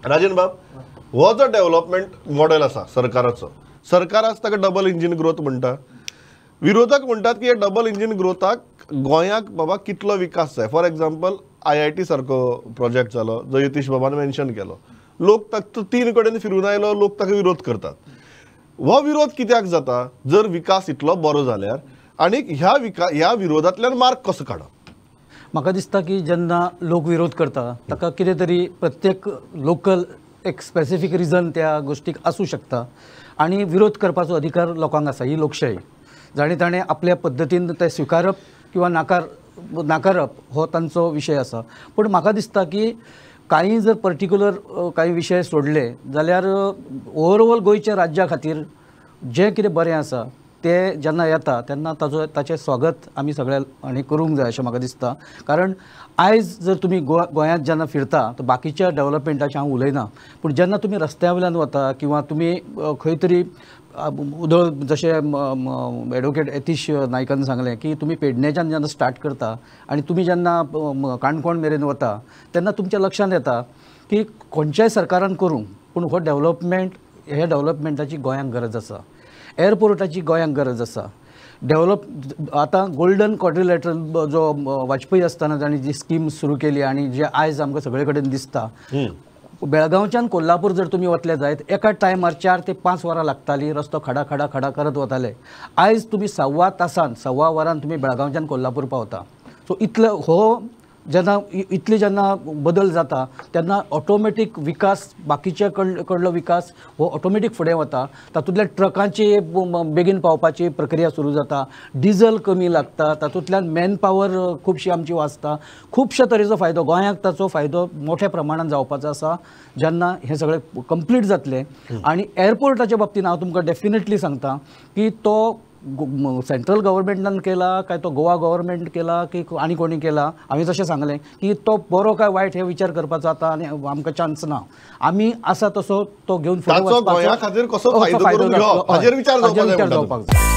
राजन बाब, हो जो डेव्हलपमेंट मॉडेल आसा सरकाराचो, सरकार आज ताका डबल इंजिन ग्रोथ म्हणटा. विरोधक म्हणटात की डबल इंजिन ग्रोथाक गोंयाक बाबा कितलो विकास जाय. फॉर एक्झाम्पल IIT सारको प्रोजेक्ट जालो जो यतीश बाबान मेन्शन केलो, लोक ताका 3 कडेन फिरून आयलो, लोक ताका विरोध करतात. हो विरोध कित्याक जाता? जर विकास इतलो बरो जाल्यार आनी ह्या विरोधांतल्यान मार्ग कसो काडप? म्हाका दिसता की जेन्ना लोक विरोध करता ताका कितें तरी प्रत्येक लोकल एक स्पेसिफीक रिजन त्या गोष्टीक आसूं शकता आनी विरोध करपाचो अधिकार लोकांक आसा. ही लोकशाही. जाणी ताणें आपल्या पद्दतीन ते स्विकारप किंवा नाकारप हो तांचो विशय आसा. पूण म्हाका दिसता की काही जर पर्टिक्युलर काही विशय सोडले जाल्यार ओवरऑल गोंयच्या राज्या खातीर जें कितें बरें आसा ते जेन्ना येता तेन्ना ताचें स्वागत आमी सगळ्यांनी करूंक जाय अशें म्हाका दिसता. कारण आयज जर तुमी गोंयांत जेन्ना फिरता तर बाकीच्या डेव्हलपमेंटाचें हांव उलयना, पूण जेन्ना तुमी रस्त्या वयल्यान वता किंवा तुमी खंय तरी उदळ जशें एडवोकेट यतीश नायकान सांगलें की तुमी पेडणेच्यान जेन्ना स्टार्ट करता आनी तुमी जेन्ना काणकोण मेरेन वता तेन्ना तुमच्या लक्षांत येता की खंयच्याय सरकारान करूं पूण हो ह्या डेव्हलपमेंटाची गोंयांक गरज आसा. एअरपोर्टाची गोंयांक गरज आसा. आतां गोल्डन क्वाड्रिलॅटरल जो वाजपेयी आसतना ताणें जी स्कीम सुरू केली आनी जे आयज आमकां सगळे कडेन दिसता, बेळगांवच्यान कोल्हापूर जर तुमी वतले जायत एका टायमार 4 ते 5 वरां लागताली, रस्तो खडा करत वताले. आयज तुमी 1.25 तासान 1.25 वरान तुमी बेळगांवच्यान कोल्हापूर पावता. सो जेन्ना बदल जाता तेन्ना ऑटोमॅटीक विकास, बाकीच्या कडलो विकास हो ऑटोमॅटीक फुडें वता. तातूंतल्या ट्रकांची बेगीन पावपाची प्रक्रिया सुरू जाता, डिझल कमी लागता, तातूंतल्यान मॅन पॉवर खुबशी आमची वाचता. खुबश्या तरेचो फायदो गोंयाक ताचो फायदो मोठ्या प्रमाणात जावपाचो आसा जेन्ना हें सगळें कंप्लीट जातलें. आनी एअरपोर्टाच्या बाबतींत हांव तुमकां डेफिनेटली सांगता की तो सेंट्रल गव्हर्मेंटान केला काय तो गोवा गव्हर्मेंट केला की आनी कोणी केला, हांवें तशें सांगलें की तो बरो काय वायट हे विचार करपाचो आतां आनी आमकां चान्स ना. आमी आसा तसो तो घेवन फुडें वचपाचो, गोंया खातीर कसो फायदो जावपाक जाय.